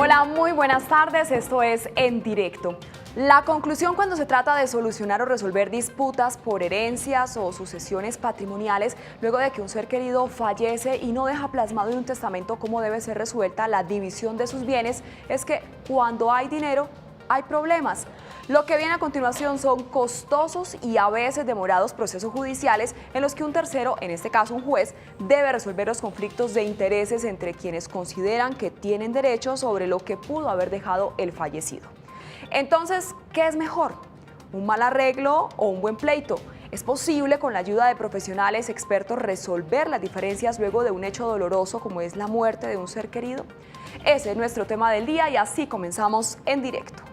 Hola, muy buenas tardes, esto es En Directo. La conclusión cuando se trata de solucionar o resolver disputas por herencias o sucesiones patrimoniales luego de que un ser querido fallece y no deja plasmado en un testamento cómo debe ser resuelta la división de sus bienes es que cuando hay dinero hay problemas. Lo que viene a continuación son costosos y a veces demorados procesos judiciales en los que un tercero, en este caso un juez, debe resolver los conflictos de intereses entre quienes consideran que tienen derecho sobre lo que pudo haber dejado el fallecido. Entonces, ¿qué es mejor? ¿Un mal arreglo o un buen pleito? ¿Es posible con la ayuda de profesionales expertos resolver las diferencias luego de un hecho doloroso como es la muerte de un ser querido? Ese es nuestro tema del día y así comenzamos En Directo.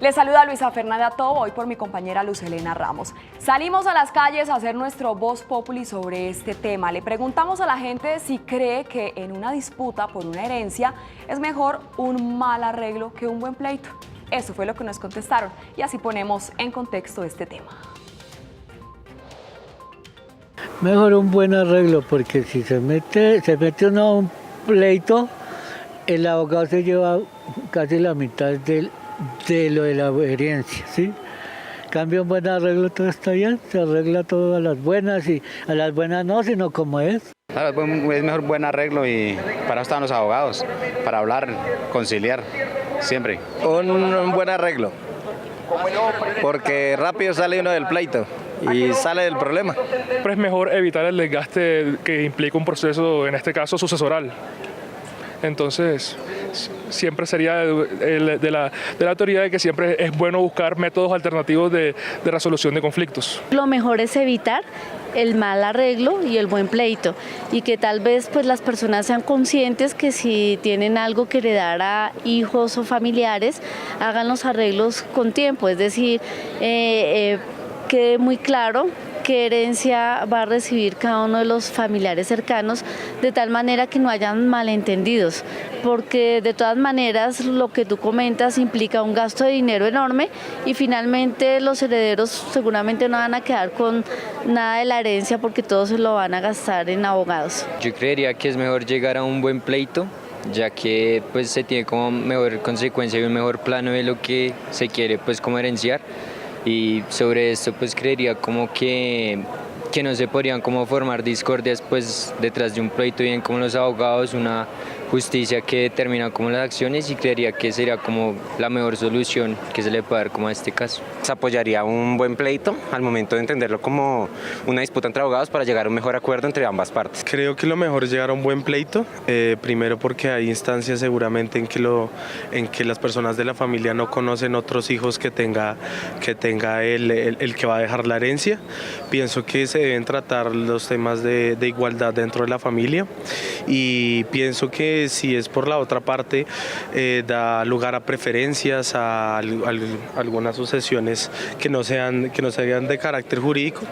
Les saluda Luisa Fernanda Tobo, hoy por mi compañera Luz Helena Ramos. Salimos a las calles a hacer nuestro Voz Populi sobre este tema. Le preguntamos a la gente si cree que en una disputa por una herencia es mejor un mal arreglo que un buen pleito. Eso fue lo que nos contestaron y así ponemos en contexto este tema. Mejor un buen arreglo, porque si se mete uno a un pleito, el abogado se lleva casi la mitad de lo de la herencia, ¿sí? Cambia un buen arreglo, todo está bien, se arregla todo a las buenas y a las buenas no, sino como es. Claro, es mejor buen arreglo y para eso están los abogados, para hablar, conciliar, siempre. Un buen arreglo, porque rápido sale uno del pleito y sale del problema. Siempre es mejor evitar el desgaste que implica un proceso, en este caso, sucesoral. Entonces, siempre sería de la teoría de que siempre es bueno buscar métodos alternativos de resolución de conflictos. Lo mejor es evitar el mal arreglo y el buen pleito y que tal vez pues las personas sean conscientes que si tienen algo que heredar a hijos o familiares, hagan los arreglos con tiempo, es decir, quede muy claro qué herencia va a recibir cada uno de los familiares cercanos, de tal manera que no hayan malentendidos, porque de todas maneras lo que tú comentas implica un gasto de dinero enorme y finalmente los herederos seguramente no van a quedar con nada de la herencia porque todo se lo van a gastar en abogados. Yo creería que es mejor llegar a un buen pleito, ya que pues se tiene como mejor consecuencia y un mejor plano de lo que se quiere pues como herenciar. Y sobre esto pues creería como que no se podrían como formar discordias pues detrás de un pleito, bien como los abogados, una justicia que determina como las acciones, y creería que sería como la mejor solución que se le puede dar como a este caso. Se apoyaría un buen pleito al momento de entenderlo como una disputa entre abogados para llegar a un mejor acuerdo entre ambas partes. Creo que lo mejor es llegar a un buen pleito, primero porque hay instancias seguramente en que las personas de la familia no conocen otros hijos que tenga el que va a dejar la herencia. Pienso que se deben tratar los temas de igualdad dentro de la familia y pienso que si es por la otra parte da lugar a preferencias, a algunas sucesiones que no sean de carácter jurídico,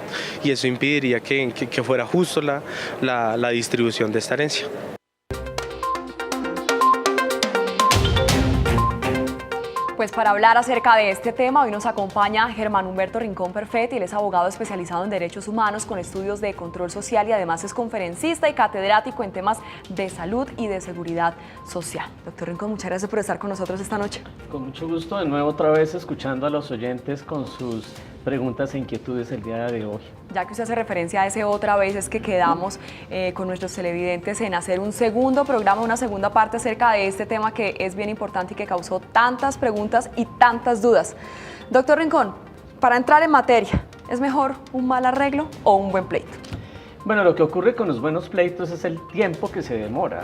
y eso impediría que fuera justo la distribución de esta herencia. Pues para hablar acerca de este tema, hoy nos acompaña Germán Humberto Rincón Perfetti. Él es abogado especializado en derechos humanos con estudios de control social y además es conferencista y catedrático en temas de salud y de seguridad social. Doctor Rincón, muchas gracias por estar con nosotros esta noche. Con mucho gusto, de nuevo otra vez escuchando a los oyentes con sus preguntas e inquietudes el día de hoy. Ya que usted hace referencia a ese otra vez, es que quedamos con nuestros televidentes en hacer un segundo programa, una segunda parte acerca de este tema que es bien importante y que causó tantas preguntas y tantas dudas. Doctor Rincón, para entrar en materia, ¿es mejor un mal arreglo o un buen pleito? Bueno, lo que ocurre con los buenos pleitos es el tiempo que se demora.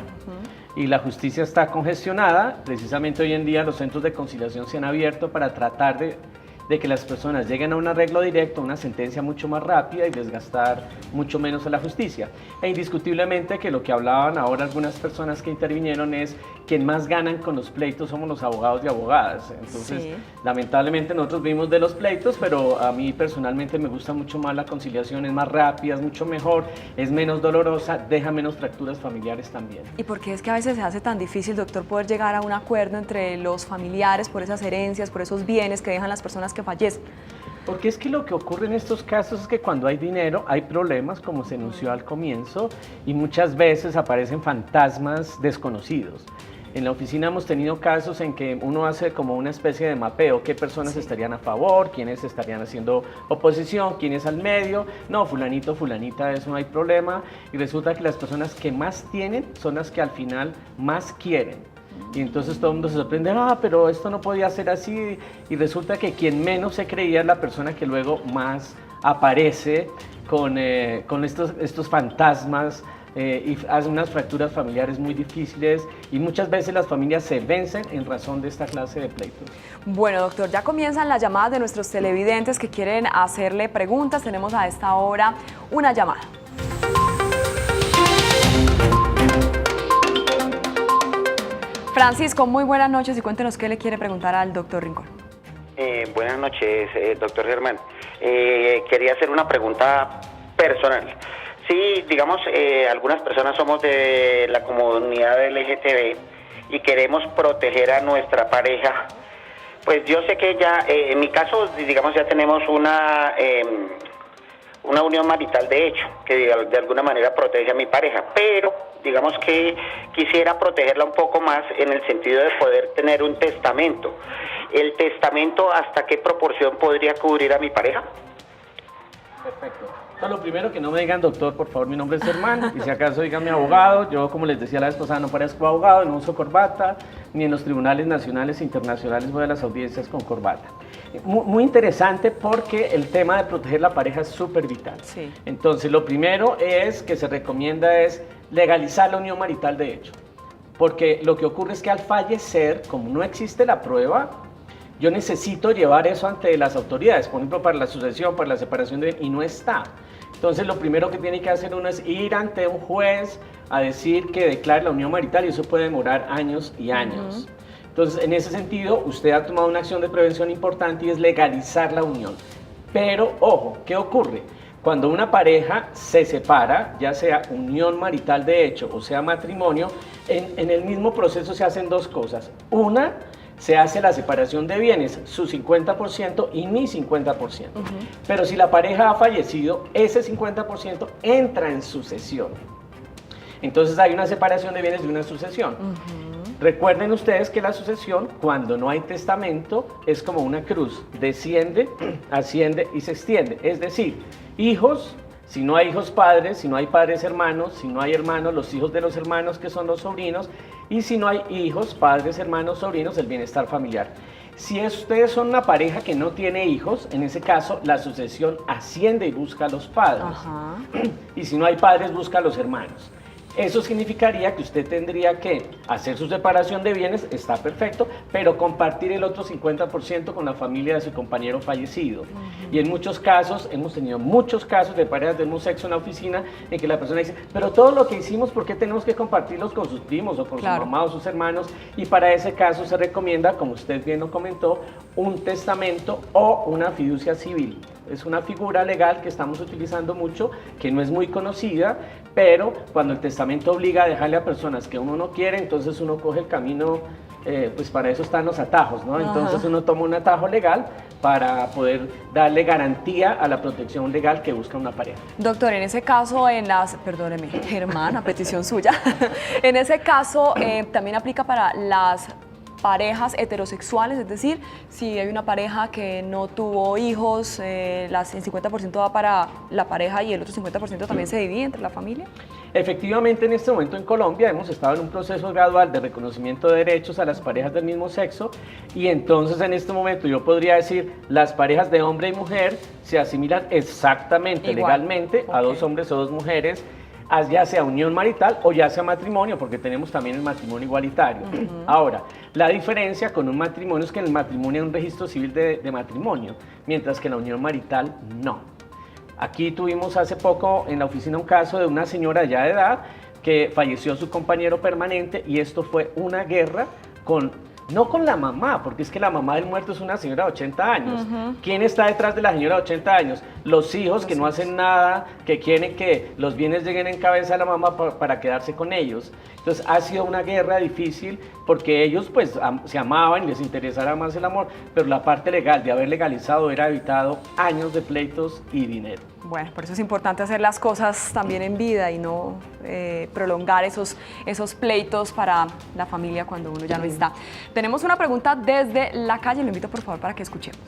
Y la justicia está congestionada. Precisamente hoy en día los centros de conciliación se han abierto para tratar de que las personas lleguen a un arreglo directo, a una sentencia mucho más rápida y desgastar mucho menos a la justicia. E indiscutiblemente que lo que hablaban ahora algunas personas que intervinieron es quien más ganan con los pleitos somos los abogados y abogadas. Entonces, Sí. lamentablemente nosotros vivimos de los pleitos, pero a mí personalmente me gusta mucho más la conciliación, es más rápida, es mucho mejor, es menos dolorosa, deja menos fracturas familiares también. ¿Y por qué es que a veces se hace tan difícil, doctor, poder llegar a un acuerdo entre los familiares por esas herencias, por esos bienes que dejan las personas que fallecen? Porque es que lo que ocurre en estos casos es que cuando hay dinero hay problemas, como se anunció al comienzo, y muchas veces aparecen fantasmas desconocidos. En la oficina hemos tenido casos en que uno hace como una especie de mapeo, qué personas estarían a favor, quiénes estarían haciendo oposición, quiénes al medio, no, fulanito, fulanita, eso no hay problema, y resulta que las personas que más tienen son las que al final más quieren. Y entonces todo el mundo se sorprende, pero esto no podía ser así, y resulta que quien menos se creía es la persona que luego más aparece con estos fantasmas, y hace unas fracturas familiares muy difíciles, y muchas veces las familias se vencen en razón de esta clase de pleitos. Bueno, doctor, ya comienzan las llamadas de nuestros televidentes que quieren hacerle preguntas. Tenemos a esta hora una llamada. Francisco, muy buenas noches y cuéntenos qué le quiere preguntar al doctor Rincón. Buenas noches, doctor Germán. Quería hacer una pregunta personal. Sí, digamos, algunas personas somos de la comunidad LGTB y queremos proteger a nuestra pareja. Pues yo sé que ya, en mi caso, digamos, ya tenemos una unión marital de hecho, que de alguna manera protege a mi pareja, pero digamos que quisiera protegerla un poco más en el sentido de poder tener un testamento. ¿El testamento hasta qué proporción podría cubrir a mi pareja? Perfecto. Entonces, lo primero, que no me digan doctor, por favor, mi nombre es Germán, y si acaso díganme abogado. Yo, como les decía la vez pasada, no parezco abogado, no uso corbata, ni en los tribunales nacionales e internacionales voy a las audiencias con corbata. Muy interesante, porque el tema de proteger la pareja es súper vital. Sí. Entonces, lo primero es que se recomienda es legalizar la unión marital de hecho, porque lo que ocurre es que al fallecer, como no existe la prueba, yo necesito llevar eso ante las autoridades, por ejemplo, para la sucesión, para la separación y no está. Entonces, lo primero que tiene que hacer uno es ir ante un juez a decir que declare la unión marital, y eso puede demorar años y años. Entonces, en ese sentido, usted ha tomado una acción de prevención importante, y es legalizar la unión. Pero, ojo, ¿qué ocurre? Cuando una pareja se separa, ya sea unión marital de hecho o sea matrimonio, en el mismo proceso se hacen dos cosas. Una, se hace la separación de bienes, su 50% y mi 50%. Pero si la pareja ha fallecido, ese 50% entra en sucesión. Entonces hay una separación de bienes y una sucesión. Recuerden ustedes que la sucesión, cuando no hay testamento, es como una cruz, desciende, asciende y se extiende. Es decir, hijos, si no hay hijos padres, si no hay padres hermanos, si no hay hermanos, los hijos de los hermanos, que son los sobrinos, y si no hay hijos, padres, hermanos, sobrinos, el bienestar familiar. Si ustedes son una pareja que no tiene hijos, en ese caso la sucesión asciende y busca a los padres. Y si no hay padres, busca a los hermanos. Eso significaría que usted tendría que hacer su separación de bienes, está perfecto, pero compartir el otro 50% con la familia de su compañero fallecido. Y en muchos casos, hemos tenido muchos casos de parejas del mismo sexo en la oficina, en que la persona dice, pero todo lo que hicimos, ¿por qué tenemos que compartirlos con sus primos o con su mamá o sus hermanos? Y para ese caso se recomienda, como usted bien lo comentó, un testamento o una fiducia civil. Es una figura legal que estamos utilizando mucho, que no es muy conocida, pero cuando el testamento obliga a dejarle a personas que uno no quiere, entonces uno coge el camino, pues para eso están los atajos, ¿no? Entonces uno toma un atajo legal para poder darle garantía a la protección legal que busca una pareja. Doctor, en ese caso, perdóneme, Germán, a petición suya, en ese caso también aplica para las parejas heterosexuales, es decir, si hay una pareja que no tuvo hijos, el 50% va para la pareja y el otro 50% también se divide entre la familia. Efectivamente, en este momento en Colombia hemos estado en un proceso gradual de reconocimiento de derechos a las parejas del mismo sexo, y entonces en este momento yo podría decir las parejas de hombre y mujer se asimilan exactamente legalmente a dos hombres o dos mujeres, ya sea unión marital o ya sea matrimonio, porque tenemos también el matrimonio igualitario. Ahora, la diferencia con un matrimonio es que en el matrimonio hay un registro civil de matrimonio, mientras que en la unión marital no. Aquí tuvimos hace poco en la oficina un caso de una señora ya de edad que falleció su compañero permanente y esto fue una guerra no con la mamá, porque es que la mamá del muerto es una señora de 80 años. ¿Quién está detrás de la señora de 80 años? Los hijos que no hacen nada, que quieren que los bienes lleguen en cabeza a la mamá para quedarse con ellos. Entonces ha sido una guerra difícil porque ellos pues se amaban y les interesara más el amor, pero la parte legal de haber legalizado hubiera evitado años de pleitos y dinero. Bueno, por eso es importante hacer las cosas también en vida y no prolongar esos pleitos para la familia cuando uno ya no está. Tenemos una pregunta desde la calle, lo invito por favor para que escuchemos.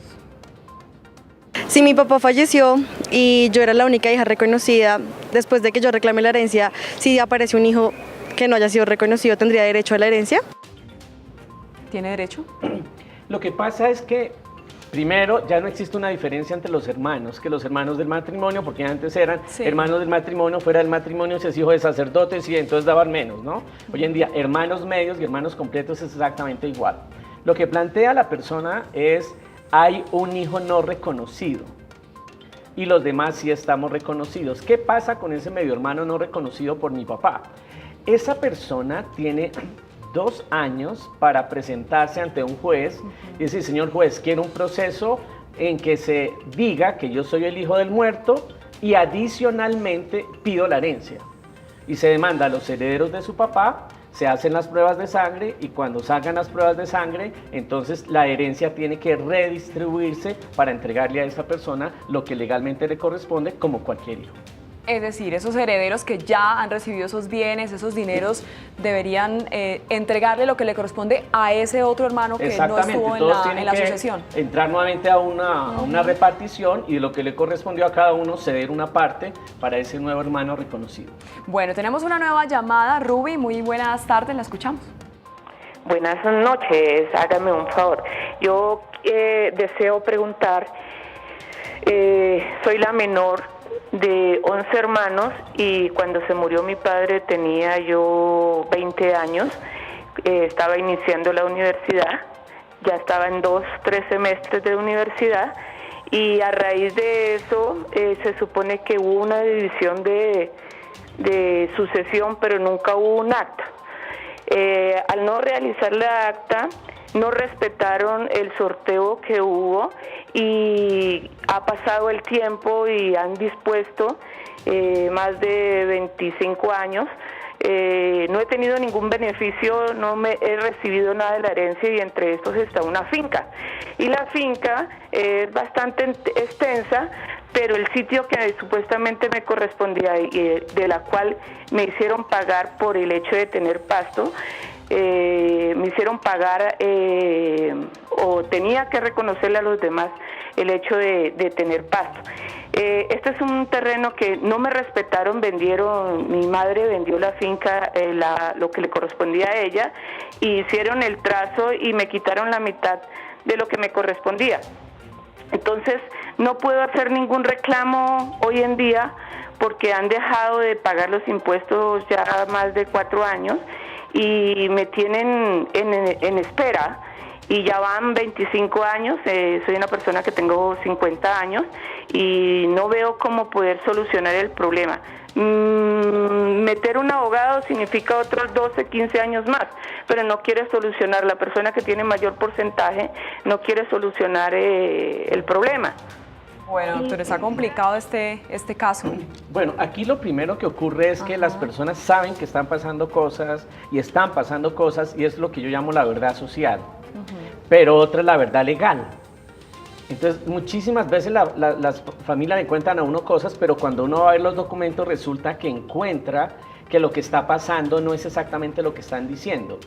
Si mi papá falleció y yo era la única hija reconocida, después de que yo reclamé la herencia, si aparece un hijo que no haya sido reconocido, ¿tendría derecho a la herencia? ¿Tiene derecho? Lo que pasa es que primero, ya no existe una diferencia entre los hermanos, que los hermanos del matrimonio, porque antes eran hermanos del matrimonio, fuera del matrimonio si es hijo de sacerdotes y entonces daban menos, ¿no? Hoy en día, hermanos medios y hermanos completos es exactamente igual. Lo que plantea la persona es, hay un hijo no reconocido y los demás sí estamos reconocidos. ¿Qué pasa con ese medio hermano no reconocido por mi papá? Esa persona tiene 2 años para presentarse ante un juez y decir, señor juez, quiero un proceso en que se diga que yo soy el hijo del muerto y adicionalmente pido la herencia. Y se demanda a los herederos de su papá, se hacen las pruebas de sangre y cuando salgan las pruebas de sangre, entonces la herencia tiene que redistribuirse para entregarle a esa persona lo que legalmente le corresponde como cualquier hijo. Es decir, esos herederos que ya han recibido esos bienes, esos dineros, deberían entregarle lo que le corresponde a ese otro hermano que no estuvo en la sucesión. Entrar nuevamente a una repartición y de lo que le correspondió a cada uno ceder una parte para ese nuevo hermano reconocido. Bueno, tenemos una nueva llamada. Ruby, muy buenas tardes, la escuchamos. Buenas noches, hágame un favor. Yo deseo preguntar, soy la menor de 11 hermanos y cuando se murió mi padre tenía yo 20 años, estaba iniciando la universidad, ya estaba en 2-3 semestres de universidad y a raíz de eso se supone que hubo una división de sucesión, pero nunca hubo un acta. Al no realizar la acta, no respetaron el sorteo que hubo y ha pasado el tiempo y han dispuesto más de 25 años. No he tenido ningún beneficio, no me he recibido nada de la herencia y entre estos está una finca. Y la finca es bastante extensa, pero el sitio que supuestamente me correspondía y de la cual me hicieron pagar por el hecho de tener pasto, me hicieron pagar o tenía que reconocerle a los demás el hecho de tener pasto. Este es un terreno que no me respetaron, mi madre vendió la finca, lo que le correspondía a ella, y hicieron el trazo y me quitaron la mitad de lo que me correspondía. Entonces no puedo hacer ningún reclamo hoy en día porque han dejado de pagar los impuestos ya más de 4 años y me tienen en espera y ya van 25 años, soy una persona que tengo 50 años y no veo cómo poder solucionar el problema. Meter un abogado significa otros 12, 15 años más, pero no quiere solucionar, la persona que tiene mayor porcentaje no quiere solucionar el problema. Bueno, doctor, está complicado este caso. Bueno, aquí lo primero que ocurre es que las personas saben que están pasando cosas y están pasando cosas y es lo que yo llamo la verdad social, pero otra es la verdad legal. Entonces, muchísimas veces las familias le cuentan a uno cosas, pero cuando uno va a ver los documentos resulta que encuentra que lo que está pasando no es exactamente lo que están diciendo.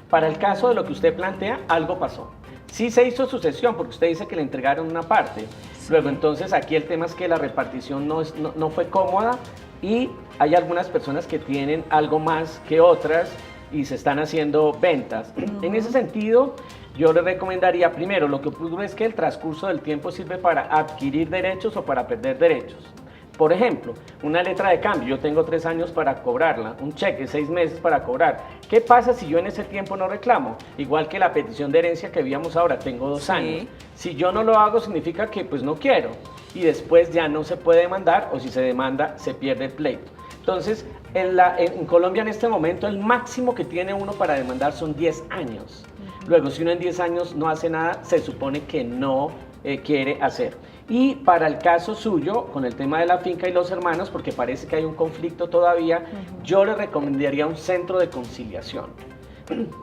Para el caso de lo que usted plantea, algo pasó. Sí se hizo sucesión, porque usted dice que le entregaron una parte. Luego, entonces, aquí el tema es que la repartición no fue cómoda y hay algunas personas que tienen algo más que otras y se están haciendo ventas. En ese sentido, yo le recomendaría, primero, lo que ocurre es que el transcurso del tiempo sirve para adquirir derechos o para perder derechos. Por ejemplo, una letra de cambio, yo tengo 3 años para cobrarla, un cheque, 6 meses para cobrar. ¿Qué pasa si yo en ese tiempo no reclamo? Igual que la petición de herencia que veíamos ahora, tengo 2 años. Si yo no lo hago, significa que pues no quiero. Y después ya no se puede demandar, o si se demanda, se pierde el pleito. Entonces, en Colombia en este momento el máximo que tiene uno para demandar son 10 años. Luego, si uno en 10 años no hace nada, se supone que no quiere hacer. Y para el caso suyo, con el tema de la finca y los hermanos, porque parece que hay un conflicto todavía, yo le recomendaría un centro de conciliación.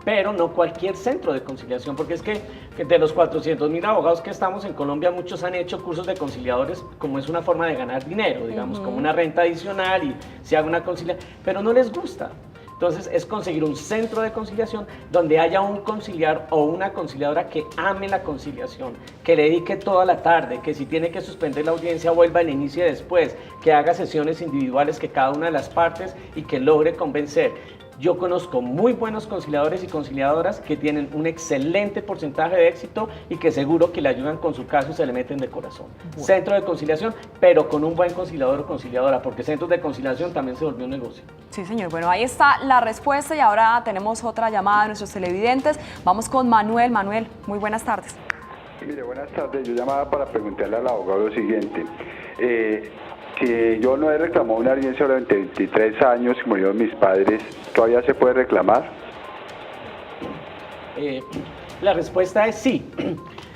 Pero no cualquier centro de conciliación, porque es que de los 400.000 abogados que estamos en Colombia, muchos han hecho cursos de conciliadores como es una forma de ganar dinero, digamos, como una renta adicional y se haga una conciliación, pero no les gusta. Entonces es conseguir un centro de conciliación donde haya un conciliador o una conciliadora que ame la conciliación, que le dedique toda la tarde, que si tiene que suspender la audiencia vuelva y la inicie después, que haga sesiones individuales que cada una de las partes y que logre convencer. Yo conozco muy buenos conciliadores y conciliadoras que tienen un excelente porcentaje de éxito y que seguro que le ayudan con su caso y se le meten de corazón. Bueno. Centro de conciliación, pero con un buen conciliador o conciliadora, porque centros de conciliación también se volvió un negocio. Sí, señor. Bueno, ahí está la respuesta y ahora tenemos otra llamada de nuestros televidentes. Vamos con Manuel. Manuel, muy buenas tardes. Mire, buenas tardes. Yo llamaba para preguntarle al abogado lo siguiente. Si yo no he reclamado una herencia durante 23 años que murieron mis padres, ¿todavía se puede reclamar? La respuesta es sí.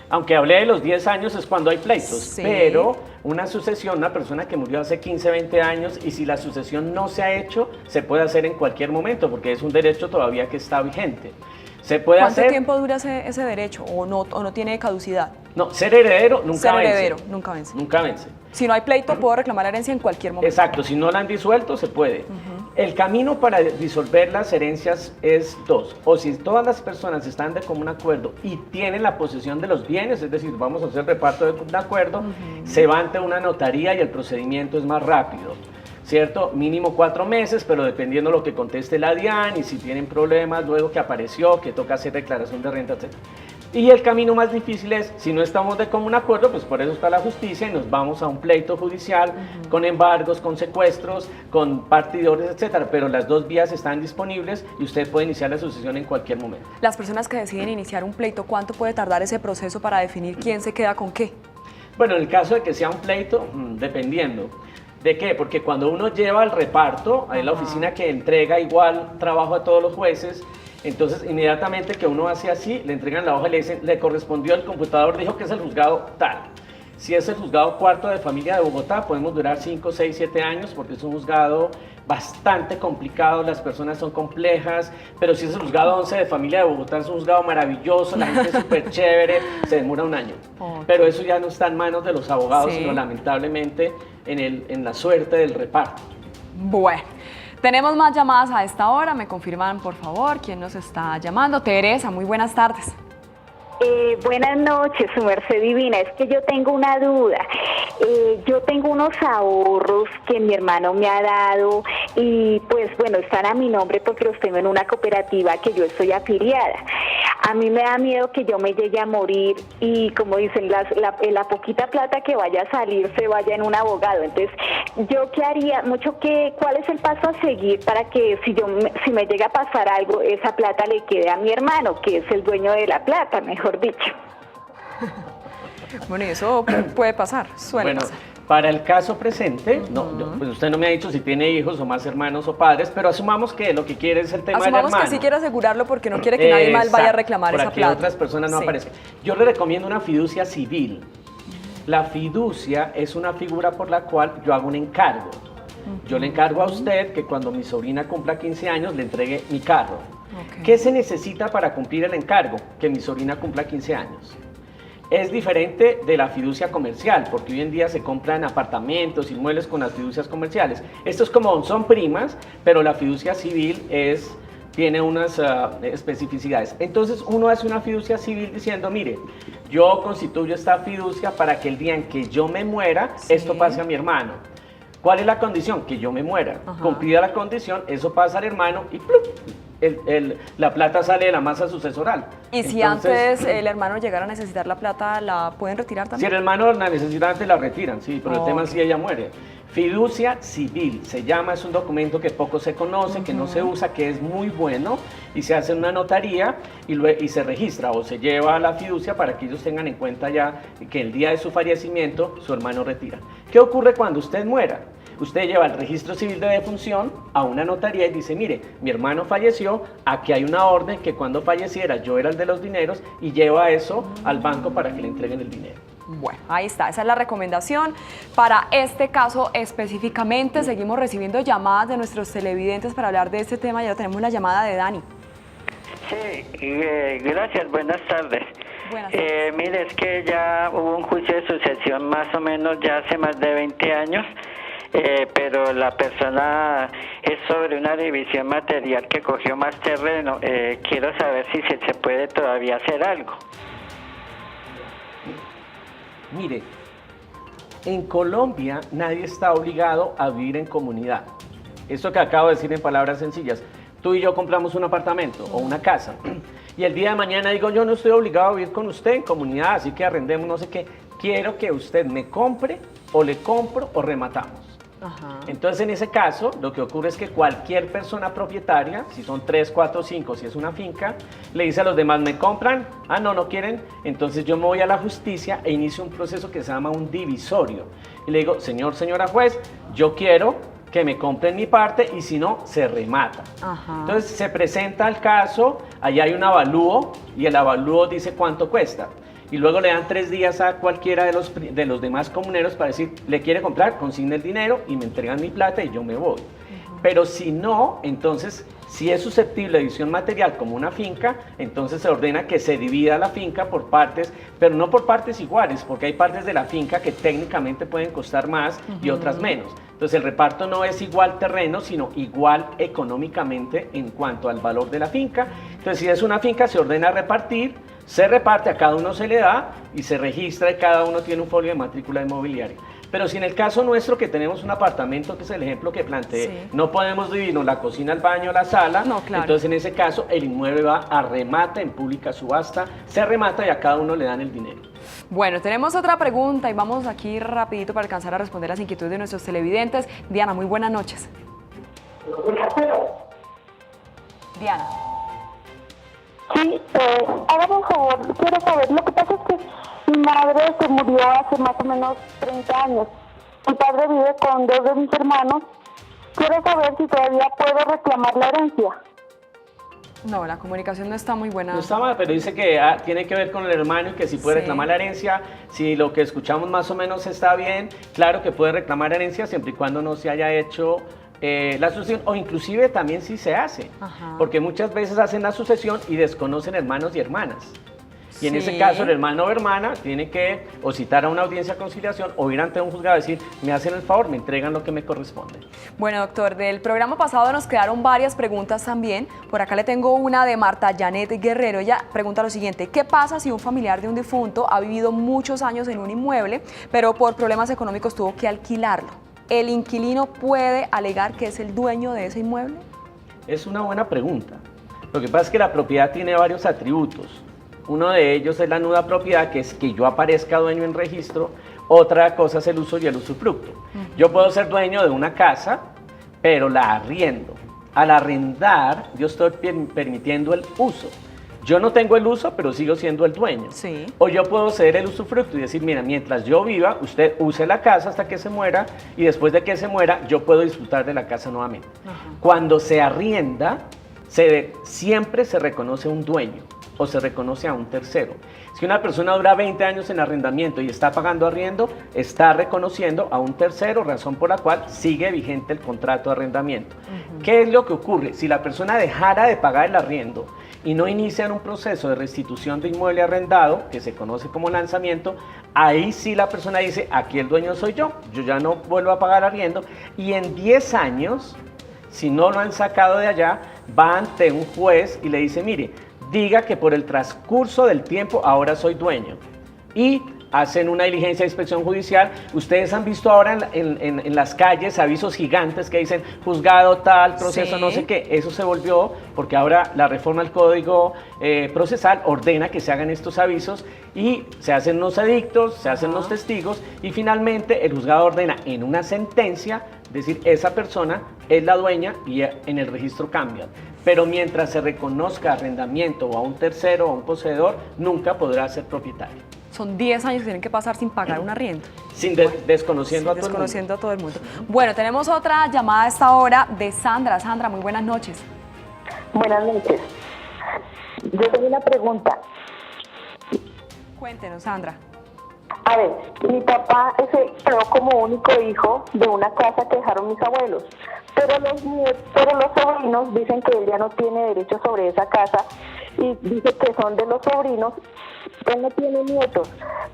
Aunque hablé de los 10 años es cuando hay pleitos, pero una sucesión, una persona que murió hace 15, 20 años y si la sucesión no se ha hecho, se puede hacer en cualquier momento porque es un derecho todavía que está vigente. Se puede ¿Cuánto hacer? tiempo dura ese derecho o no tiene caducidad? No, ser heredero nunca vence. Ser heredero nunca vence. Nunca vence. Si no hay pleito, puedo reclamar la herencia en cualquier momento. Exacto, si no la han disuelto, se puede. El camino para disolver las herencias es dos. O si todas las personas están de común acuerdo y tienen la posesión de los bienes, es decir, vamos a hacer reparto de acuerdo, se va ante una notaría y el procedimiento es más rápido. ¿Cierto? Mínimo 4 meses, pero dependiendo de lo que conteste la DIAN y si tienen problemas luego que apareció, que toca hacer declaración de renta, etc. Y el camino más difícil es, si no estamos de común acuerdo, pues por eso está la justicia y nos vamos a un pleito judicial con embargos, con secuestros, con partidores, etcétera. Pero las dos vías están disponibles y usted puede iniciar la sucesión en cualquier momento. Las personas que deciden iniciar un pleito, ¿cuánto puede tardar ese proceso para definir quién se queda con qué? Bueno, en el caso de que sea un pleito, dependiendo. ¿De qué? Porque cuando uno lleva el reparto, hay la oficina que entrega igual trabajo a todos los jueces, entonces inmediatamente que uno hace así, le entregan la hoja y le dicen, le correspondió, el computador dijo que es el juzgado tal. Si es el juzgado cuarto de familia de Bogotá, podemos durar 5, 6, 7 años porque es un juzgado bastante complicado, las personas son complejas, pero si es el juzgado 11 de familia de Bogotá, es un juzgado maravilloso, la gente es súper chévere, se demora un año. Pero eso ya no está en manos de los abogados, sino lamentablemente en la suerte del reparto. Bueno, tenemos más llamadas a esta hora, me confirman por favor quién nos está llamando. Teresa, muy buenas tardes. Buenas noches, su merced divina. Es que yo tengo una duda. Yo tengo unos ahorros que mi hermano me ha dado y pues bueno, están a mi nombre porque los tengo en una cooperativa que yo estoy afiliada. A mí me da miedo que yo me llegue a morir y como dicen, la poquita plata que vaya a salir se vaya en un abogado. Entonces, ¿yo qué haría? ¿Cuál es el paso a seguir para que si me llega a pasar algo, esa plata le quede a mi hermano, que es el dueño de la plata, mejor dicho? Bueno, y eso puede pasar, suele pasar. Para el caso presente, pues usted no me ha dicho si tiene hijos o más hermanos o padres, pero asumamos que lo que quiere es el tema del hermano. Asumamos que sí quiere asegurarlo porque no quiere que nadie más vaya a reclamar esa plata. Para que otras personas no aparezcan. Yo le recomiendo una fiducia civil. La fiducia es una figura por la cual yo hago un encargo. Yo le encargo a usted que cuando mi sobrina cumpla 15 años le entregue mi carro. ¿Qué se necesita para cumplir el encargo? Que mi sobrina cumpla 15 años. Es diferente de la fiducia comercial, porque hoy en día se compran apartamentos, inmuebles con las fiducias comerciales. Esto es como son primas, pero la fiducia civil tiene unas especificidades. Entonces uno hace una fiducia civil diciendo, mire, yo constituyo esta fiducia para que el día en que yo me muera, esto pase a mi hermano. ¿Cuál es la condición? Que yo me muera. Cumplida la condición, eso pasa al hermano y ¡plup! la plata sale de la masa sucesoral. Y si Entonces, antes el hermano llegara a necesitar la plata, ¿la pueden retirar si también? el hermano la necesita antes, la retiran, sí, pero el tema es si ella muere. Fiducia civil se llama, es un documento que poco se conoce, que no se usa, que es muy bueno, y se hace en una notaría y se registra o se lleva a la fiducia para que ellos tengan en cuenta ya que el día de su fallecimiento su hermano retira. ¿Qué ocurre cuando usted muera? Usted lleva el registro civil de defunción a una notaría y dice, mire, mi hermano falleció, aquí hay una orden que cuando falleciera yo era el de los dineros, y lleva eso al banco para que le entreguen el dinero. Bueno, ahí está, esa es la recomendación. Para este caso específicamente, seguimos recibiendo llamadas de nuestros televidentes para hablar de este tema. Ya tenemos la llamada de Dani. Sí, gracias, buenas tardes. Buenas tardes. Mire, es que ya hubo un juicio de sucesión más o menos ya hace más de 20 años, pero la persona es sobre una división material que cogió más terreno. Quiero saber si se puede todavía hacer algo. Mire, en Colombia nadie está obligado a vivir en comunidad. Esto que acabo de decir en palabras sencillas, tú y yo compramos un apartamento o una casa y el día de mañana digo, yo no estoy obligado a vivir con usted en comunidad, así que arrendemos no sé qué, quiero que usted me compre o le compro o rematamos. Entonces, en ese caso, lo que ocurre es que cualquier persona propietaria, si son 3, 4, 5, si es una finca, le dice a los demás, ¿me compran? Ah, no quieren. Entonces yo me voy a la justicia e inicio un proceso que se llama un divisorio. Y le digo, señora juez, yo quiero que me compren mi parte y si no, se remata. Entonces se presenta el caso, allá hay un avalúo y el avalúo dice cuánto cuesta. Y luego le dan 3 días a cualquiera de los demás comuneros para decir, ¿le quiere comprar? Consigne el dinero y me entregan mi plata y yo me voy. Pero si no, entonces, si es susceptible de división material como una finca, entonces se ordena que se divida la finca por partes, pero no por partes iguales, porque hay partes de la finca que técnicamente pueden costar más y otras menos. Entonces el reparto no es igual terreno, sino igual económicamente en cuanto al valor de la finca. Entonces si es una finca se ordena repartir, se reparte, a cada uno se le da y se registra y cada uno tiene un folio de matrícula inmobiliaria. Pero si en el caso nuestro que tenemos un apartamento, que es el ejemplo que planteé, no podemos dividirnos la cocina, el baño, la sala, entonces en ese caso el inmueble va a remate en pública subasta, se remata y a cada uno le dan el dinero. Bueno, tenemos otra pregunta y vamos aquí rapidito para alcanzar a responder las inquietudes de nuestros televidentes. Diana, muy buenas noches. Diana. Sí, hágame un favor, quiero saber, lo que pasa es que mi madre se murió hace más o menos 30 años. Mi padre vive con 2 de mis hermanos. Quiero saber si todavía puedo reclamar la herencia. No, la comunicación no está muy buena. No está mal, pero dice que tiene que ver con el hermano y que si puede reclamar la herencia, si lo que escuchamos más o menos está bien, claro que puede reclamar herencia siempre y cuando no se haya hecho la sucesión, o inclusive también si se hace, porque muchas veces hacen la sucesión y desconocen hermanos y hermanas. Y en ese caso el hermano o hermana tiene que o citar a una audiencia de conciliación o ir ante un juzgado y decir, me hacen el favor, me entregan lo que me corresponde. Bueno, doctor, del programa pasado nos quedaron varias preguntas también. Por acá le tengo una de Marta Janet Guerrero. Ella pregunta lo siguiente: ¿qué pasa si un familiar de un difunto ha vivido muchos años en un inmueble, pero por problemas económicos tuvo que alquilarlo? ¿El inquilino puede alegar que es el dueño de ese inmueble? Es una buena pregunta. Lo que pasa es que la propiedad tiene varios atributos. Uno de ellos es la nuda propiedad, que es que yo aparezca dueño en registro. Otra cosa es el uso y el usufructo. Yo puedo ser dueño de una casa, pero la arriendo. Al arrendar, yo estoy permitiendo el uso. Yo no tengo el uso, pero sigo siendo el dueño. O yo puedo ceder el usufructo y decir, mira, mientras yo viva, usted use la casa hasta que se muera y después de que se muera, yo puedo disfrutar de la casa nuevamente. Cuando se arrienda, siempre se reconoce un dueño o se reconoce a un tercero. Si una persona dura 20 años en arrendamiento y está pagando arriendo, está reconociendo a un tercero, razón por la cual sigue vigente el contrato de arrendamiento. ¿Qué es lo que ocurre? Si la persona dejara de pagar el arriendo y no inician un proceso de restitución de inmueble arrendado, que se conoce como lanzamiento, ahí sí la persona dice, aquí el dueño soy yo ya no vuelvo a pagar arriendo, y en 10 años, si no lo han sacado de allá, va ante un juez y le dice, mire, diga que por el transcurso del tiempo ahora soy dueño, y hacen una diligencia de inspección judicial. Ustedes han visto ahora en las calles avisos gigantes que dicen juzgado tal, proceso Sí. no sé qué. Eso se volvió porque ahora la reforma al Código Procesal ordena que se hagan estos avisos y se hacen los edictos, se hacen los testigos y finalmente el juzgado ordena en una sentencia decir esa persona es la dueña y en el registro cambian. Pero mientras se reconozca arrendamiento o a un tercero o a un poseedor, nunca podrá ser propietario. Son 10 años que tienen que pasar sin pagar un arriendo. Desconociendo a todo el mundo. Bueno, tenemos otra llamada a esta hora de Sandra. Sandra, muy buenas noches. Buenas noches. Yo tengo una pregunta. Cuéntenos, Sandra. A ver, mi papá se quedó como único hijo de una casa que dejaron mis abuelos, pero los sobrinos dicen que él ya no tiene derecho sobre esa casa y dice que son de los sobrinos, él no tiene nietos,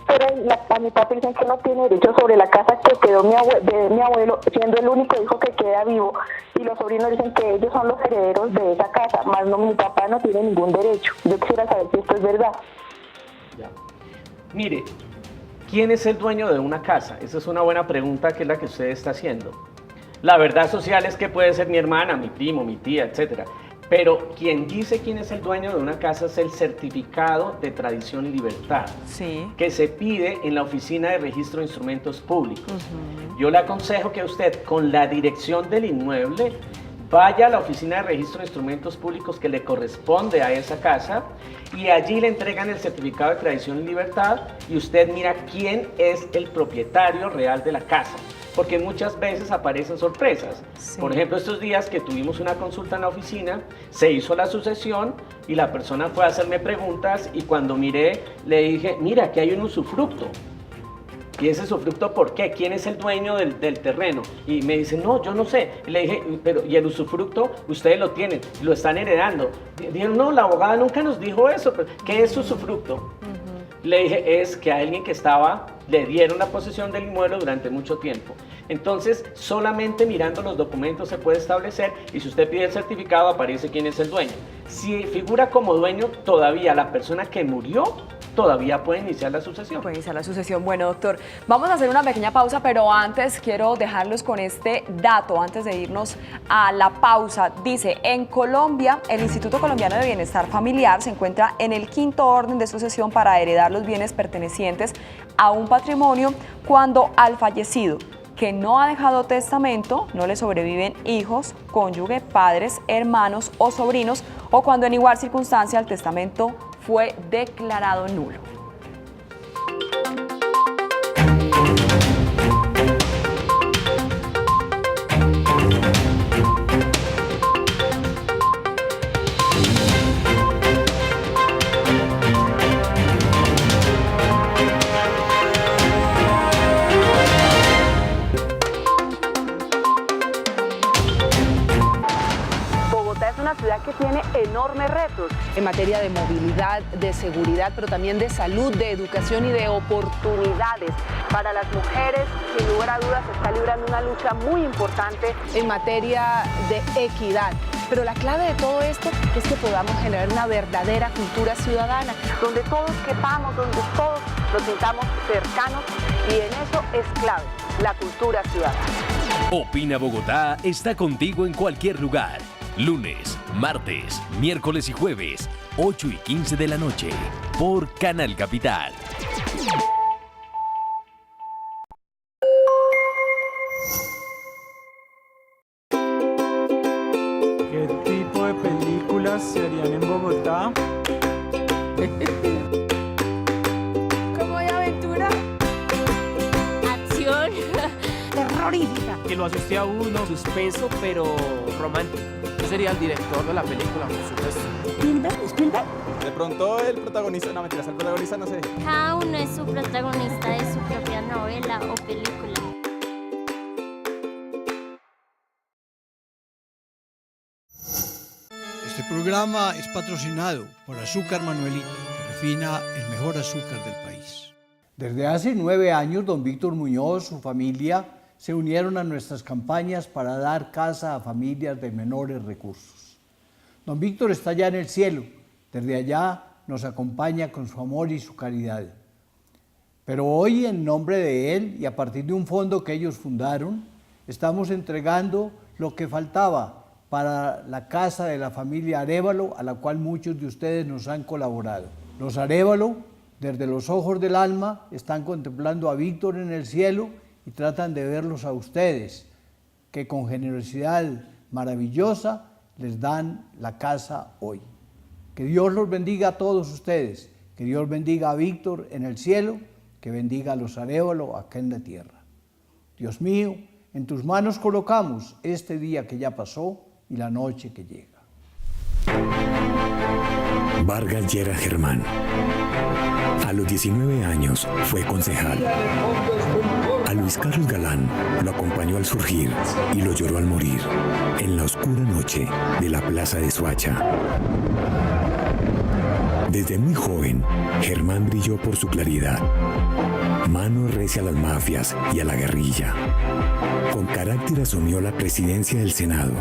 pero a mi papá dicen que no tiene derecho sobre la casa que quedó de mi abuelo, siendo el único hijo que queda vivo, y los sobrinos dicen que ellos son los herederos de esa casa, más no, mi papá no tiene ningún derecho. Yo quisiera saber si esto es verdad. Ya. Mire, ¿quién es el dueño de una casa? Esa es una buena pregunta que es la que usted está haciendo. La verdad social es que puede ser mi hermana, mi primo, mi tía, etcétera. Pero quien dice quién es el dueño de una casa es el certificado de tradición y libertad, que se pide en la Oficina de Registro de Instrumentos Públicos. Yo le aconsejo que usted, con la dirección del inmueble, vaya a la Oficina de Registro de Instrumentos Públicos que le corresponde a esa casa y allí le entregan el certificado de tradición y libertad y usted mira quién es el propietario real de la casa. Porque muchas veces aparecen sorpresas. Sí. Por ejemplo, estos días que tuvimos una consulta en la oficina, se hizo la sucesión y la persona fue a hacerme preguntas y cuando miré le dije, mira, aquí hay un usufructo. ¿Y ese usufructo por qué? ¿Quién es el dueño del terreno? Y me dice, no, yo no sé. Y le dije, pero ¿y el usufructo? Ustedes lo tienen, lo están heredando. Dijeron, no, la abogada nunca nos dijo eso. ¿Qué es usufructo? Le dije, es que a alguien que le dieron la posesión del inmueble durante mucho tiempo. Entonces, solamente mirando los documentos se puede establecer y si usted pide el certificado aparece quién es el dueño. Si figura como dueño, todavía la persona que murió todavía puede iniciar la sucesión. Puede iniciar la sucesión. Bueno, doctor, vamos a hacer una pequeña pausa, pero antes quiero dejarlos con este dato, antes de irnos a la pausa. Dice, en Colombia, el Instituto Colombiano de Bienestar Familiar se encuentra en el 5º orden de sucesión para heredar los bienes pertenecientes a un patrimonio cuando al fallecido, que no ha dejado testamento, no le sobreviven hijos, cónyuge, padres, hermanos o sobrinos, o cuando en igual circunstancia el testamento fue declarado nulo. Bogotá es una ciudad que tiene enormes retos en materia de movilidad, de seguridad, pero también de salud, de educación y de oportunidades. Para las mujeres, sin lugar a dudas, se está librando una lucha muy importante en materia de equidad. Pero la clave de todo esto es que podamos generar una verdadera cultura ciudadana, donde todos quepamos, donde todos nos sintamos cercanos, y en eso es clave la cultura ciudadana. Opina Bogotá está contigo en cualquier lugar. Lunes, martes, miércoles y jueves, 8:15 de la noche, por Canal Capital. ¿Qué tipo de películas se harían en Bogotá? ¿Cómo de aventura? Acción. Terrorífica. Que lo asuste a uno, suspenso, pero romántico. Yo sería el director de la película, por supuesto. Spielberg. De pronto el protagonista, no mentiras, el protagonista no sé. Cada uno es su protagonista de su propia novela o película. Este programa es patrocinado por Azúcar Manuelita, que refina el mejor azúcar del país. Desde hace 9 años, don Víctor Muñoz, su familia, se unieron a nuestras campañas para dar casa a familias de menores recursos. Don Víctor está ya en el cielo, desde allá nos acompaña con su amor y su caridad. Pero hoy, en nombre de él y a partir de un fondo que ellos fundaron, estamos entregando lo que faltaba para la casa de la familia Arévalo, a la cual muchos de ustedes nos han colaborado. Los Arévalo, desde los ojos del alma, están contemplando a Víctor en el cielo y tratan de verlos a ustedes, que con generosidad maravillosa les dan la casa hoy. Que Dios los bendiga a todos ustedes, que Dios bendiga a Víctor en el cielo, que bendiga a los Arévalo acá en la tierra. Dios mío, en tus manos colocamos este día que ya pasó y la noche que llega. Vargas Llera Germán. A los 19 años fue concejal. A Luis Carlos Galán lo acompañó al surgir y lo lloró al morir en la oscura noche de la plaza de Soacha. Desde muy joven, Germán brilló por su claridad. Mano recia a las mafias y a la guerrilla. Con carácter asumió la presidencia del Senado.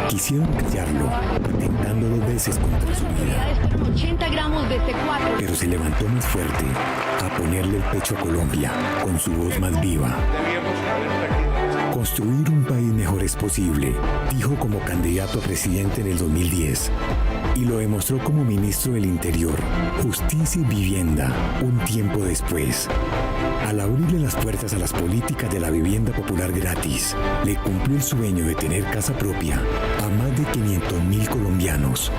Quisieron callarlo, atentando 2 veces contra su vida. 80 gramos de C4. Pero se levantó más fuerte a ponerle el pecho a Colombia con su voz más viva. Construir un país mejor es posible, dijo como candidato a presidente en el 2010. Y lo demostró como ministro del Interior, Justicia y Vivienda un tiempo después. Al abrirle las puertas a las políticas de la vivienda popular gratis, le cumplió el sueño de tener casa propia a más de 500.000 colombianos.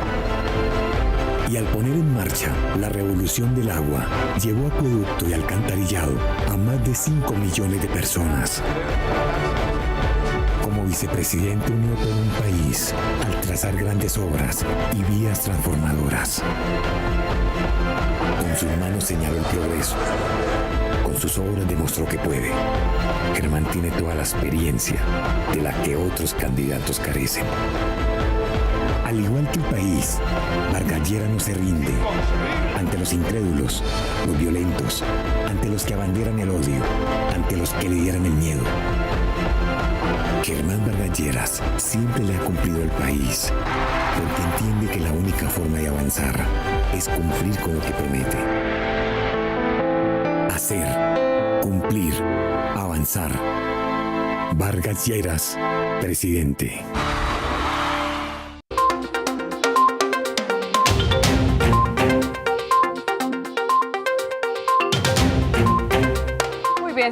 Y al poner en marcha la revolución del agua, llevó acueducto y alcantarillado a más de 5 millones de personas. Como vicepresidente unió todo un país al trazar grandes obras y vías transformadoras. Con sus manos señaló el progreso. Con sus obras demostró que puede. Germán tiene toda la experiencia de la que otros candidatos carecen. Al igual que el país, Vargas Llera no se rinde ante los incrédulos, los violentos, ante los que abanderan el odio, ante los que lideran el miedo. Germán Vargas Llera siempre le ha cumplido al país, porque entiende que la única forma de avanzar es cumplir con lo que promete. Hacer, cumplir, avanzar. Vargas Llera, presidente.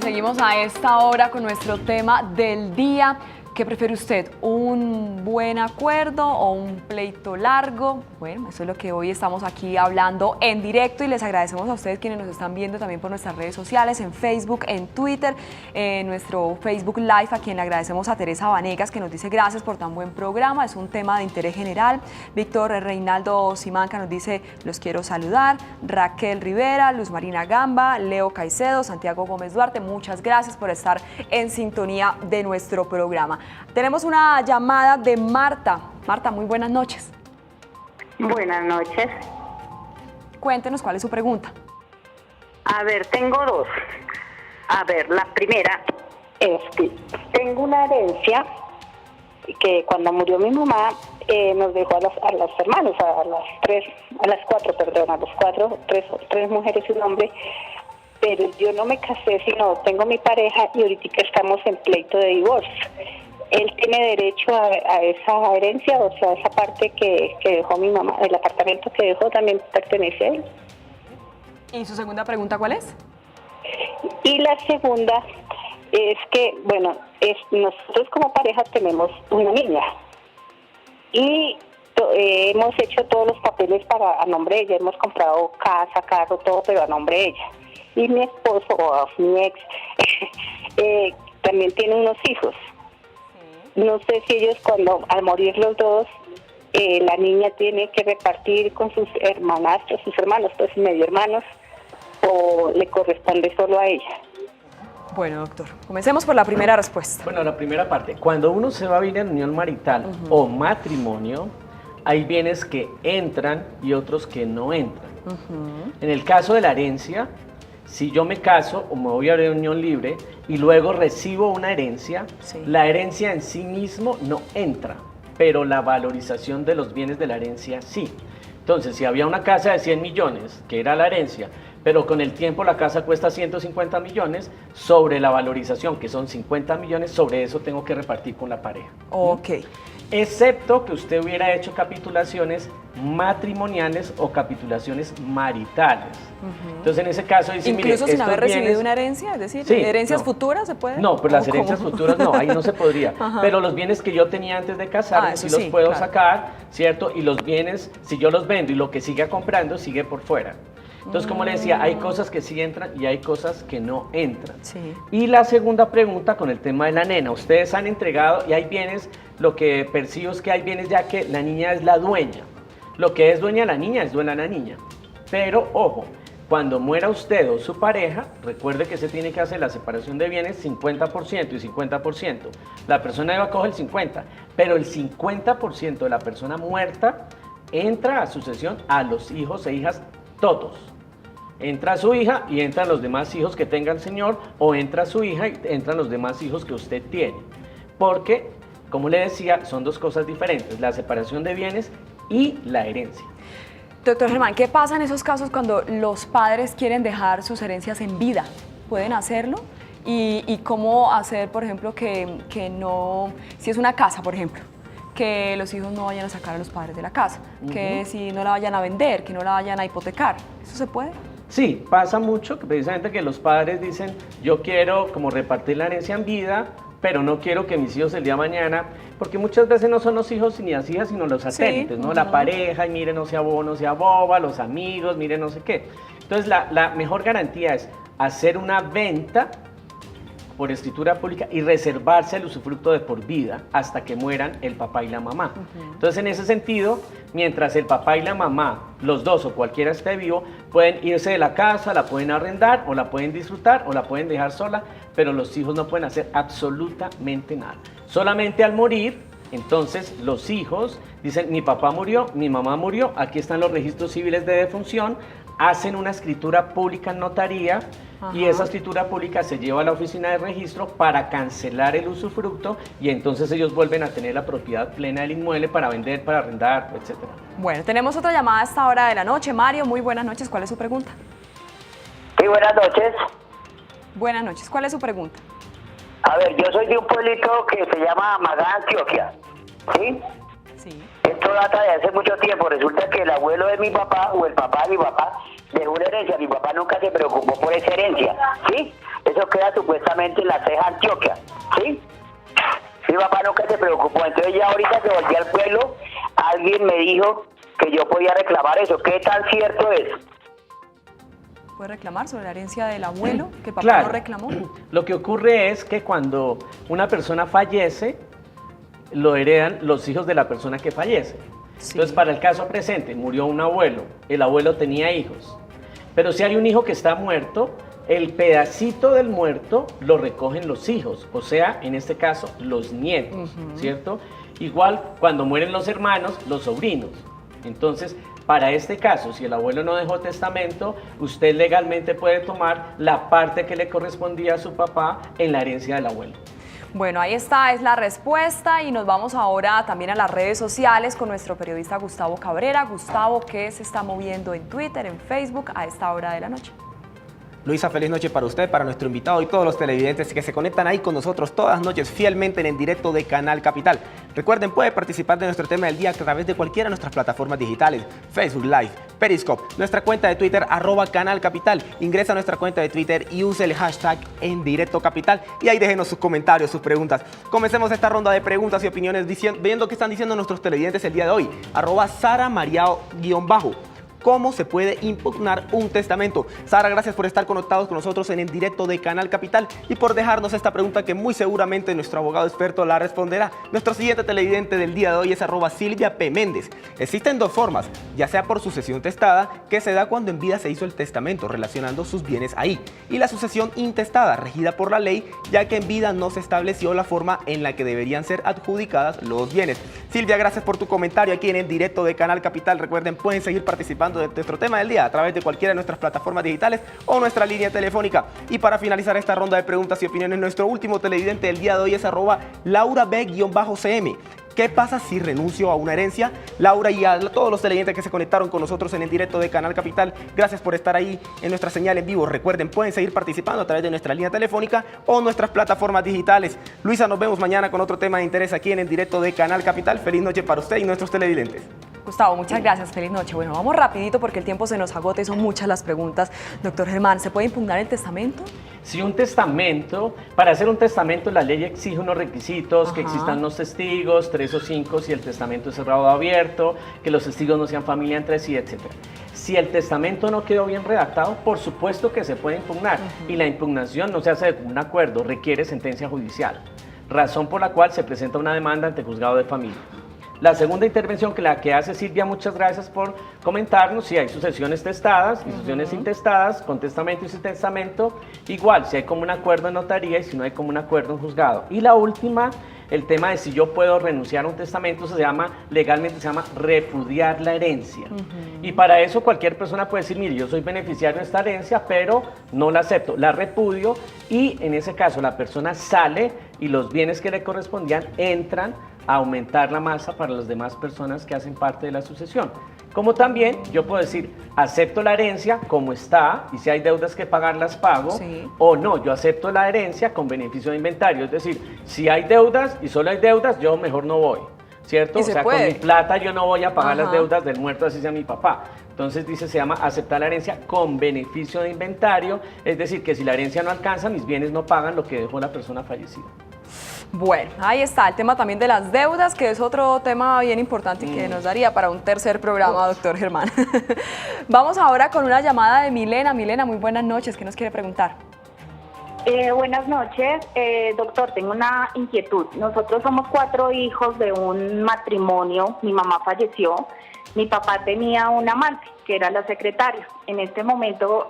Seguimos a esta hora con nuestro tema del día. ¿Qué prefiere usted? ¿Un buen acuerdo o un pleito largo? Bueno, eso es lo que hoy estamos aquí hablando en directo y les agradecemos a ustedes quienes nos están viendo también por nuestras redes sociales, en Facebook, en Twitter, en nuestro Facebook Live, a quien le agradecemos a Teresa Vanegas que nos dice gracias por tan buen programa, es un tema de interés general. Víctor Reinaldo Simanca nos dice los quiero saludar. Raquel Rivera, Luz Marina Gamba, Leo Caicedo, Santiago Gómez Duarte, muchas gracias por estar en sintonía de nuestro programa. Tenemos una llamada de Marta. Marta, muy buenas noches. Buenas noches. Cuéntenos cuál es su pregunta. A ver, tengo 2. A ver, la primera es que tengo una herencia que cuando murió mi mamá nos dejó a los hermanos, a las 4, tres mujeres y un hombre, pero yo no me casé, sino tengo mi pareja y ahorita estamos en pleito de divorcio. ¿Él tiene derecho a esa herencia? O sea, esa parte que dejó mi mamá, el apartamento que dejó, también pertenece a él. ¿Y su segunda pregunta cuál es? Y la segunda es que, bueno, nosotros como pareja tenemos una niña y hemos hecho todos los papeles a nombre de ella, hemos comprado casa, carro, todo, pero a nombre de ella. Y mi esposo, o mi ex, también tiene unos hijos. No sé si ellos al morir los dos, la niña tiene que repartir con sus hermanastros, sus hermanos, pues medio hermanos, o le corresponde solo a ella. Bueno, doctor, comencemos por la primera respuesta. Bueno, la primera parte. Cuando uno se va a vivir en unión marital o matrimonio, hay bienes que entran y otros que no entran. En el caso de la herencia, si yo me caso o me voy a una unión libre y luego recibo una herencia, la herencia en sí mismo no entra, pero la valorización de los bienes de la herencia sí. Entonces, si había una casa de 100 millones, que era la herencia, pero con el tiempo la casa cuesta 150 millones, sobre la valorización, que son 50 millones, sobre eso tengo que repartir con la pareja. Ok. Excepto que usted hubiera hecho capitulaciones matrimoniales o capitulaciones maritales. Entonces, en ese caso, dice, incluso mire, sin haber recibido bienes, una herencia, es decir, sí, herencias no. futuras, ¿se puede? No, pero las ¿O herencias cómo? futuras no, ahí no se podría. Ajá. Pero los bienes que yo tenía antes de casarme, eso sí los sí, puedo claro. sacar, ¿cierto? Y los bienes, si yo los vendo y lo que siga comprando, sigue por fuera. Entonces, como le decía, hay cosas que sí entran y hay cosas que no entran. Sí. Y la segunda pregunta con el tema de la nena. Ustedes han entregado y hay bienes, lo que percibo es que hay bienes ya que la niña es la dueña. Lo que es dueña la niña es dueña la niña. Pero, ojo, cuando muera usted o su pareja, recuerde que se tiene que hacer la separación de bienes 50% y 50%. La persona viva coge el 50%, pero el 50% de la persona muerta entra a sucesión a los hijos e hijas todos. Entra su hija y entran los demás hijos que tenga el señor, o entra su hija y entran los demás hijos que usted tiene. Porque, como le decía, son dos cosas diferentes, la separación de bienes y la herencia. Doctor Germán, ¿qué pasa en esos casos cuando los padres quieren dejar sus herencias en vida? ¿Pueden hacerlo? ¿Y cómo hacer, por ejemplo, que no, si es una casa, por ejemplo, que los hijos no vayan a sacar a los padres de la casa, que si no la vayan a vender, que no la vayan a hipotecar? ¿Eso se puede? Sí, pasa mucho, que precisamente que los padres dicen, yo quiero como repartir la herencia en vida, pero no quiero que mis hijos el día de mañana, porque muchas veces no son los hijos ni las hijas, sino los satélites, ¿no? La pareja, y mire, no sea bobo, no sea boba, los amigos, mire, no sé qué. Entonces, la mejor garantía es hacer una venta por escritura pública y reservarse el usufructo de por vida hasta que mueran el papá y la mamá. Entonces, en ese sentido, mientras el papá y la mamá, los dos o cualquiera esté vivo, pueden irse de la casa, la pueden arrendar o la pueden disfrutar o la pueden dejar sola, pero los hijos no pueden hacer absolutamente nada. Solamente al morir, entonces los hijos dicen, mi papá murió, mi mamá murió, aquí están los registros civiles de defunción, hacen una escritura pública en notaría. Y esa escritura pública se lleva a la oficina de registro para cancelar el usufructo y entonces ellos vuelven a tener la propiedad plena del inmueble para vender, para arrendar, etc. Bueno, tenemos otra llamada a esta hora de la noche. Mario, muy buenas noches. ¿Cuál es su pregunta? Sí, buenas noches. Buenas noches. ¿Cuál es su pregunta? A ver, yo soy de un pueblito que se llama Magá, Antioquia. ¿Sí? Sí. Esto data de hace mucho tiempo. Resulta que el abuelo de mi papá o el papá de mi papá dejó una herencia. Mi papá nunca se preocupó por esa herencia. ¿Sí? Eso queda supuestamente en la Ceja, Antioquia. ¿Sí? Mi papá nunca se preocupó. Entonces ya ahorita que volví al pueblo, alguien me dijo que yo podía reclamar eso. ¿Qué tan cierto es? ¿Puede reclamar sobre la herencia del abuelo que el papá Claro. no reclamó? Lo que ocurre es que cuando una persona fallece, lo heredan los hijos de la persona que fallece. Entonces, para el caso presente, murió un abuelo, el abuelo tenía hijos. Pero si hay un hijo que está muerto, el pedacito del muerto lo recogen los hijos, o sea, en este caso, los nietos, ¿cierto? Igual, cuando mueren los hermanos, los sobrinos. Entonces, para este caso, si el abuelo no dejó testamento, usted legalmente puede tomar la parte que le correspondía a su papá en la herencia del abuelo. Bueno, ahí está, es la respuesta y nos vamos ahora también a las redes sociales con nuestro periodista Gustavo Cabrera. Gustavo, ¿qué se está moviendo en Twitter, en Facebook a esta hora de la noche? Luisa, feliz noche para usted, para nuestro invitado y todos los televidentes que se conectan ahí con nosotros todas las noches fielmente en el directo de Canal Capital. Recuerden, puede participar de nuestro tema del día a través de cualquiera de nuestras plataformas digitales, Facebook Live, Periscope, nuestra cuenta de Twitter, @Canal Capital. Ingresa a nuestra cuenta de Twitter y use el hashtag en directo capital y ahí déjenos sus comentarios, sus preguntas. Comencemos esta ronda de preguntas y opiniones viendo qué están diciendo nuestros televidentes el día de hoy. @SaraMariao_. ¿Cómo se puede impugnar un testamento? Sara, gracias por estar conectados con nosotros en el directo de Canal Capital y por dejarnos esta pregunta que muy seguramente nuestro abogado experto la responderá. Nuestro siguiente televidente del día de hoy es @Silvia P. Méndez. Existen dos formas, ya sea por sucesión testada, que se da cuando en vida se hizo el testamento relacionando sus bienes ahí, y la sucesión intestada, regida por la ley, ya que en vida no se estableció la forma en la que deberían ser adjudicadas los bienes. Silvia, gracias por tu comentario aquí en el directo de Canal Capital. Recuerden, pueden seguir participando de nuestro tema del día a través de cualquiera de nuestras plataformas digitales o nuestra línea telefónica. Y para finalizar esta ronda de preguntas y opiniones, nuestro último televidente del día de hoy es @LauraB_CM. ¿qué pasa si renuncio a una herencia? Laura y a todos los televidentes que se conectaron con nosotros en el directo de Canal Capital, gracias por estar ahí en nuestra señal en vivo. Recuerden, pueden seguir participando a través de nuestra línea telefónica o nuestras plataformas digitales. Luisa, nos vemos mañana con otro tema de interés aquí en el directo de Canal Capital. Feliz noche para usted y nuestros televidentes. Gustavo, muchas gracias, feliz noche. Bueno, vamos rapidito porque el tiempo se nos agota y son muchas las preguntas. Doctor Germán, ¿se puede impugnar el testamento? Si un testamento, para hacer un testamento la ley exige unos requisitos, que existan unos testigos, 3 o 5 si el testamento es cerrado o abierto, que los testigos no sean familia entre sí, etc. Si el testamento no quedó bien redactado, por supuesto que se puede impugnar y la impugnación no se hace de un acuerdo, requiere sentencia judicial, razón por la cual se presenta una demanda ante juzgado de familia. La segunda intervención que la que hace Silvia, muchas gracias por comentarnos, si hay sucesiones testadas y sucesiones intestadas, con testamento y sin testamento, igual, si hay como un acuerdo en notaría y si no hay como un acuerdo en juzgado. Y la última, el tema de si yo puedo renunciar a un testamento, legalmente se llama repudiar la herencia. Y para eso cualquier persona puede decir, mire, yo soy beneficiario de esta herencia, pero no la acepto, la repudio, y en ese caso la persona sale y los bienes que le correspondían entran a aumentar la masa para las demás personas que hacen parte de la sucesión. Como también yo puedo decir, acepto la herencia como está y si hay deudas que pagar las pago, o no, yo acepto la herencia con beneficio de inventario, es decir, si hay deudas y solo hay deudas, yo mejor no voy, ¿cierto? O sea, con mi plata yo no voy a pagar las deudas del muerto, así sea mi papá. Entonces se llama aceptar la herencia con beneficio de inventario, es decir, que si la herencia no alcanza, mis bienes no pagan lo que dejó la persona fallecida. Bueno, ahí está el tema también de las deudas, que es otro tema bien importante y que nos daría para un tercer programa, doctor Germán. Vamos ahora con una llamada de Milena. Milena, muy buenas noches, ¿qué nos quiere preguntar? Buenas noches, doctor, tengo una inquietud. Nosotros somos 4 hijos de un matrimonio, mi mamá falleció, mi papá tenía un amante, que era la secretaria. En este momento,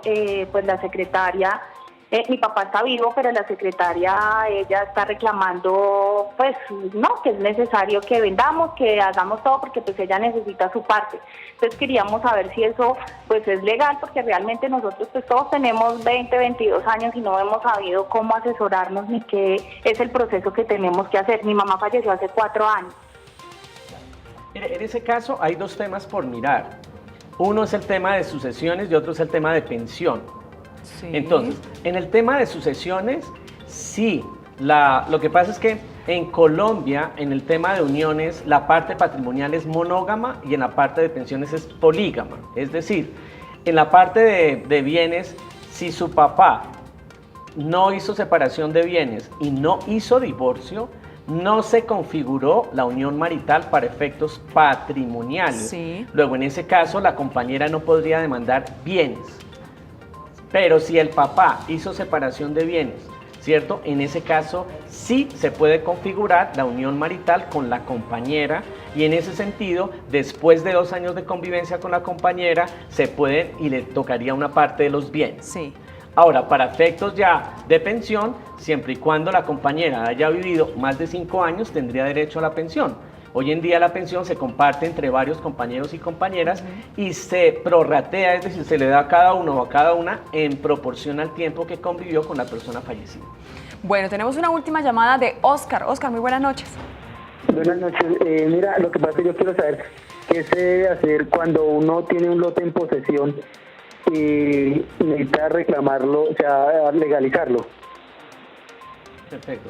pues la secretaria... mi papá está vivo, pero la secretaria, ella está reclamando, pues, no, que es necesario que vendamos, que hagamos todo, porque pues ella necesita su parte. Entonces queríamos saber si eso, pues, es legal, porque realmente nosotros, pues, todos tenemos 20, 22 años y no hemos sabido cómo asesorarnos ni qué es el proceso que tenemos que hacer. Mi mamá falleció hace 4 años. En ese caso hay 2 temas por mirar. Uno es el tema de sucesiones y otro es el tema de pensión. Entonces, en el tema de sucesiones, sí, lo que pasa es que en Colombia, en el tema de uniones, la parte patrimonial es monógama y en la parte de pensiones es polígama. Es decir, en la parte de bienes, si su papá no hizo separación de bienes y no hizo divorcio, no se configuró la unión marital para efectos patrimoniales. Luego, en ese caso, la compañera no podría demandar bienes. Pero si el papá hizo separación de bienes, ¿cierto? En ese caso sí se puede configurar la unión marital con la compañera y en ese sentido, después de 2 años de convivencia con la compañera, se puede y le tocaría una parte de los bienes. Ahora, para efectos ya de pensión, siempre y cuando la compañera haya vivido más de 5 años, tendría derecho a la pensión. Hoy en día la pensión se comparte entre varios compañeros y compañeras y se prorratea, es decir, se le da a cada uno o a cada una en proporción al tiempo que convivió con la persona fallecida. Bueno, tenemos una última llamada de Oscar. Oscar, muy buenas noches. Buenas noches. Mira, lo que pasa es que yo quiero saber qué se debe hacer cuando uno tiene un lote en posesión y necesita reclamarlo, o sea, legalizarlo. Perfecto.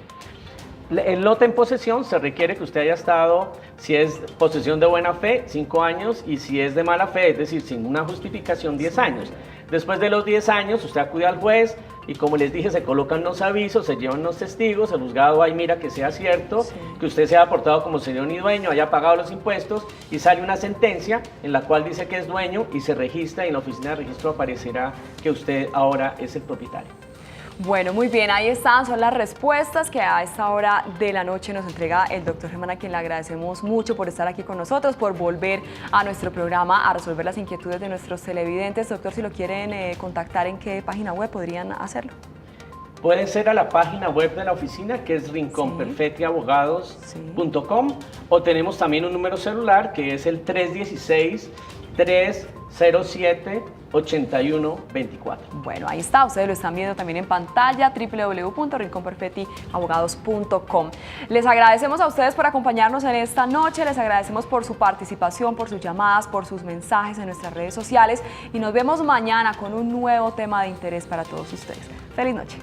El lote en posesión se requiere que usted haya estado, si es posesión de buena fe, 5 años, y si es de mala fe, es decir, sin una justificación, 10 años. Después de los 10 años, usted acude al juez y, como les dije, se colocan los avisos, se llevan los testigos, el juzgado ahí mira que sea cierto, que usted se haya portado como señor y dueño, haya pagado los impuestos, y sale una sentencia en la cual dice que es dueño y se registra, y en la oficina de registro aparecerá que usted ahora es el propietario. Bueno, muy bien, ahí están, son las respuestas que a esta hora de la noche nos entrega el doctor Germán, a quien le agradecemos mucho por estar aquí con nosotros, por volver a nuestro programa a resolver las inquietudes de nuestros televidentes. Doctor, si lo quieren contactar, ¿en qué página web podrían hacerlo? Puede ser a la página web de la oficina, que es rinconperfectiabogados.com, o tenemos también un número celular que es el 316 307-8124. Bueno, ahí está, ustedes lo están viendo también en pantalla, www.rinconperfectiabogados.com. Les agradecemos a ustedes por acompañarnos en esta noche, les agradecemos por su participación, por sus llamadas, por sus mensajes en nuestras redes sociales y nos vemos mañana con un nuevo tema de interés para todos ustedes. ¡Feliz noche!